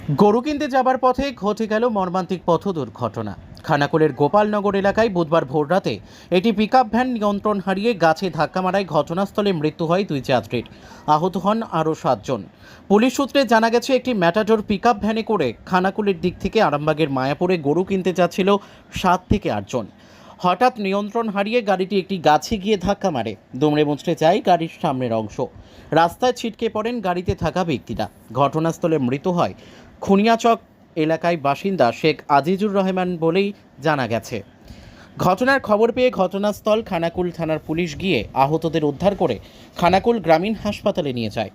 গরু কিনতে যাবার পথে ঘটে গেল মর্মান্তিক পথ দুর্ঘটনা। খানাকুলের গোপালনগর এলাকায় বুধবার ভোররাতে একটি পিকআপ ভ্যান নিয়ন্ত্রণ হারিয়ে গাছে ধাক্কা মারায় ঘটনাস্থলে মৃত্যু হয় 2 যাত্রীর। আহত হন আরও 7 জন। পুলিশ সূত্রে জানা গেছে, একটি ম্যাটাডোর পিকআপ ভ্যানে করে খানাকুলের দিক থেকে আরামবাগের মায়াপুরে গরু কিনতে যাচ্ছিল 7 থেকে 8 জন। হঠাৎ নিয়ন্ত্রণ হারিয়ে গাড়িটি একটি গাছে গিয়ে ধাক্কা মারে। দুমড়ে মুচড়ে যায় গাড়ির সামনের অংশ। রাস্তায় ছিটকে পড়েন গাড়িতে থাকা ব্যক্তিরা। ঘটনাস্থলে মৃত হয় খুনিয়াচক এলাকায় বাসিন্দা শেখ আজিজুর রহমান বলেই জানা গেছে। ঘটনার খবর পেয়ে ঘটনাস্থল খানাকুল থানার পুলিশ গিয়ে আহতদের উদ্ধার করে খানাকুল গ্রামীণ হাসপাতালে নিয়ে যায়।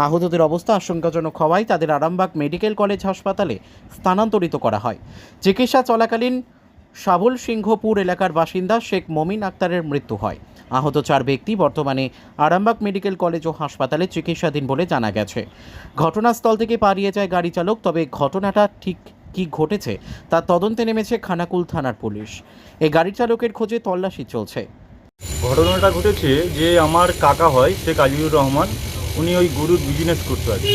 আহতদের অবস্থা আশঙ্কাজনক হওয়ায় তাদের আরামবাগ মেডিকেল কলেজ হাসপাতালে স্থানান্তরিত করা হয়। চিকিৎসা চলাকালীন সাবুল সিংহপুর এলাকার বাসিন্দা শেখ মমিন আক্তারের মৃত্যু হয়। আহত 4 ব্যক্তি বর্তমানে আরামবাগ মেডিকেল কলেজ ও হাসপাতালে চিকিৎসাধীন বলে জানা গেছে। ঘটনাস্থল থেকে পালিয়ে যায় গাড়ি চালক। তবে ঘটনাটা ঠিক কী ঘটেছে তার তদন্তে নেমেছে খানাকুল থানার পুলিশ। এই গাড়ি চালকের খোঁজে তল্লাশি চলছে। ঘটনাটা ঘটেছে যে আমার কাকা হয় শেখ আজিজুর রহমান, উনি ওই গরুর বিজনেস করতে আছে।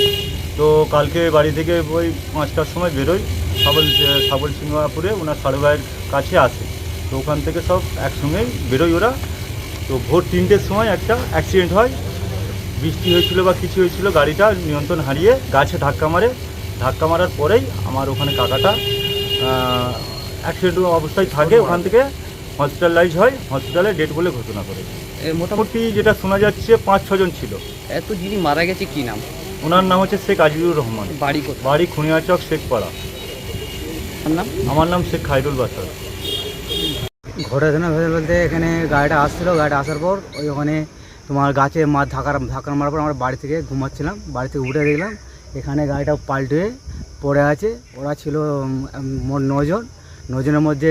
তো কালকে বাড়ি থেকে ওই 5টার সময় বেরোয়, সাবল সিংহপুরে ওনার সাড়ে ভাইয়ের কাছে আসে। তো ওখান থেকে সব একসঙ্গেই বেরোয় ওরা। তো ভোর 3টের সময় একটা অ্যাক্সিডেন্ট হয়। বৃষ্টি হয়েছিল বা কিছু হয়েছিল, গাড়িটা নিয়ন্ত্রণ হারিয়ে গাছে ধাক্কা মারে। ধাক্কা মারার পরেই আমার ওখানে কাকাটা অ্যাক্সিডেন্ট অবস্থায় থাকে। ওখান থেকে হসপিটালাইজ হয়, হসপিটালে ডেড বলে ঘোষণা করে। মোটামুটি যেটা শোনা যাচ্ছে 5-6 জন ছিল। এত যিনি মারা গেছে কি নাম? ওনার নাম হচ্ছে শেখ আজিজুর রহমান, বাড়ি কোথায়? বাড়ি খুনিয়াচক শেখপাড়া। নাম? আমার নাম শেখ খায়রুল বাসার। ঘটনা বলতে এখানে গাড়িটা আসছিলো, গাড়িটা আসার পর ওখানে তোমার গাছে ধাক্কা মারার পর আমরা বাড়ি থেকে ঘুমাচ্ছিলাম। বাড়ি থেকে উঠে দেখলাম এখানে গাড়িটা পাল্টে পড়ে আছে। ওরা ছিল মোট 9 জন। 9 জনের মধ্যে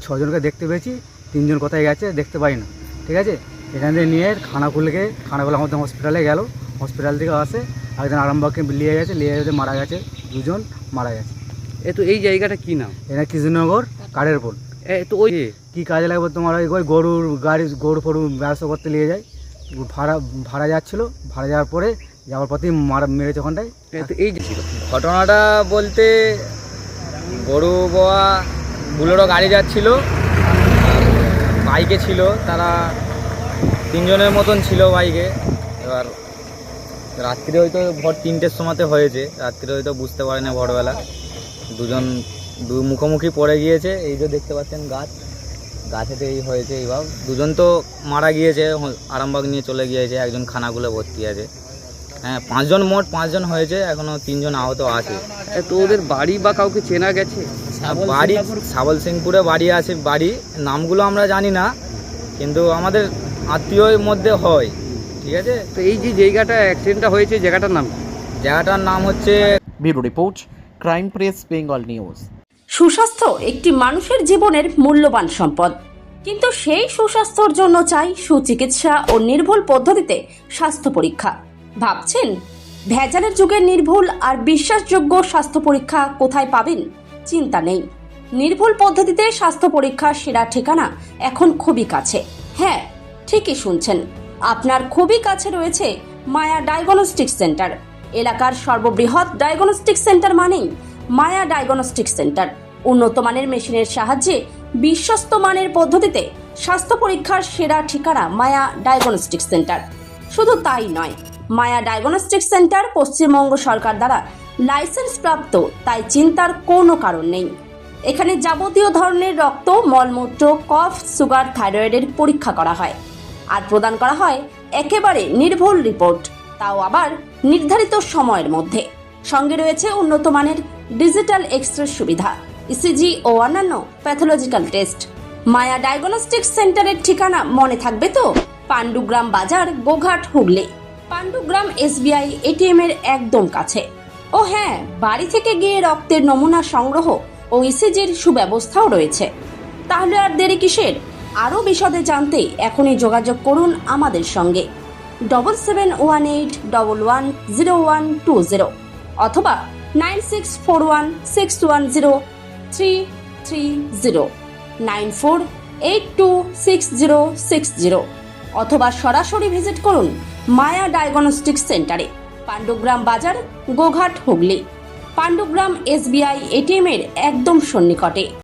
6 জনকে দেখতে পেয়েছি, 3 জন কোথায় গেছে দেখতে পাই না। ঠিক আছে, এখান থেকে নিয়ে খানাকুল আমাদের হসপিটালে গেল। হসপিটাল থেকে আসে একজন আরামবাগকে নিয়ে গেছে, নিয়ে যেতে মারা গেছে, 2 জন মারা গেছে। এই জায়গাটা কি নাম? এটা কৃষ্ণনগর কাঠের পোল। তো ওই কী কাজে লাগবে তোমার? ওই গরু ফরু ব্যবসা করতে নিয়ে যায়। ভাড়া যাচ্ছিলো, ভাড়া যাওয়ার পরে যাওয়ার পথেই মেরেছে ওখানটায়। এই যে ঘটনাটা বলতে গরু বোয়া বুলেরো গাড়ি যাচ্ছিল, বাইকে ছিল, তারা 3 জনের মতন ছিল বাইকে। এবার রাত্রিরে হয়তো ভোর 3টের সময়তে হয়েছে, রাত্রিরে হয়তো বুঝতে পারে না ভোরবেলা। 2 জন মুখোমুখি পড়ে গিয়েছে। এই যে দেখতে পাচ্ছেন গাছেতে এই হয়েছে। এইভাবে 2 জন তো মারা গিয়েছে, আরামবাগ নিয়ে চলে গিয়েছে, একজন খানাকুলে ভর্তি আছে। হ্যাঁ, 5 জন মোট 5 জন হয়েছে, এখনও 3 জন আহত আছে। তো ওদের বাড়ি বা কাউকে চেনা গেছে? বাড়ি সাবল সিংপুরে বাড়ি আছে। বাড়ি নামগুলো আমরা জানি না, কিন্তু আমাদের আত্মীয়র মধ্যে হয়। ঠিক আছে, তো এই যে জায়গাটা অ্যাক্সিডেন্টটা হয়েছে, জায়গাটার নাম? জায়গাটার নাম হচ্ছে bureau report, crime press, Bengal news. সুস্বাস্থ্য একটি মানুষের জীবনের মূল্যবান সম্পদ, কিন্তু সেই সুস্বাস্থ্যের জন্য চাই সুচিকিৎসা ও নির্ভুল পদ্ধতিতে স্বাস্থ্য পরীক্ষা। ভাবছেন ভেজালের যুগে নির্ভুল আর বিশ্বাসযোগ্য স্বাস্থ্য পরীক্ষা কোথায় পাবেন? চিন্তা নেই, নির্ভুল পদ্ধতিতে স্বাস্থ্য পরীক্ষার সেরা ঠিকানা এখন খুবই কাছে। হ্যাঁ, ঠিকই শুনছেন, আপনার খুবই কাছে রয়েছে মায়া ডায়াগনস্টিক সেন্টার। এলাকার সর্ববৃহৎ ডায়াগনস্টিক সেন্টার মানেই মায়া ডায়াগনস্টিক সেন্টার। উন্নত মানের মেশিনের সাহায্যে বিশ্বস্ত মানের পদ্ধতিতে স্বাস্থ্য পরীক্ষার সেরা ঠিকানা মায়া ডায়াগনস্টিক সেন্টার। শুধু তাই নয়, মায়া ডায়াগনস্টিক সেন্টার পশ্চিমবঙ্গ সরকার দ্বারা লাইসেন্স প্রাপ্ত, তাই চিন্তার কোনো কারণ নেই। এখানে যাবতীয় ধরনের রক্ত, মলমূত্র, কফ, সুগার, থাইরয়েডের পরীক্ষা করা হয় আর প্রদান করা হয় একেবারে নির্ভুল রিপোর্ট, তাও আবার নির্ধারিত সময়ের মধ্যে। সঙ্গে রয়েছে উন্নত মানের ডিজিটাল এক্স-রে সুবিধা, ইসিজি ও অন্যান্য প্যাথোলজিক্যাল টেস্ট। মায়া ডায়াগনস্টিক সেন্টারের ঠিকানা মনে থাকবে তো? পাণ্ডুগ্রাম বাজার, গোঘাট, হুগলি। পাণ্ডুগ্রাম SBI ATM এর একদম কাছে। ও হ্যাঁ, বাড়ি থেকে গিয়ে রক্তের নমুনা সংগ্রহ ও ইসিজির সুব্যবস্থাও রয়েছে। তাহলে আর দেরি কিসের? আরও বিশদে জানতে এখনই যোগাযোগ করুন আমাদের সঙ্গে 7718110120 অথবা 9641610330, 94826060, অথবা সরাসরি ভিজিট করুন মায়া ডায়াগনস্টিক সেন্টারে, পাণ্ডুগ্রাম বাজার, গোঘাট, হুগলি। পাণ্ডুগ্রাম SBI ATM এর একদম সন্নিকটে।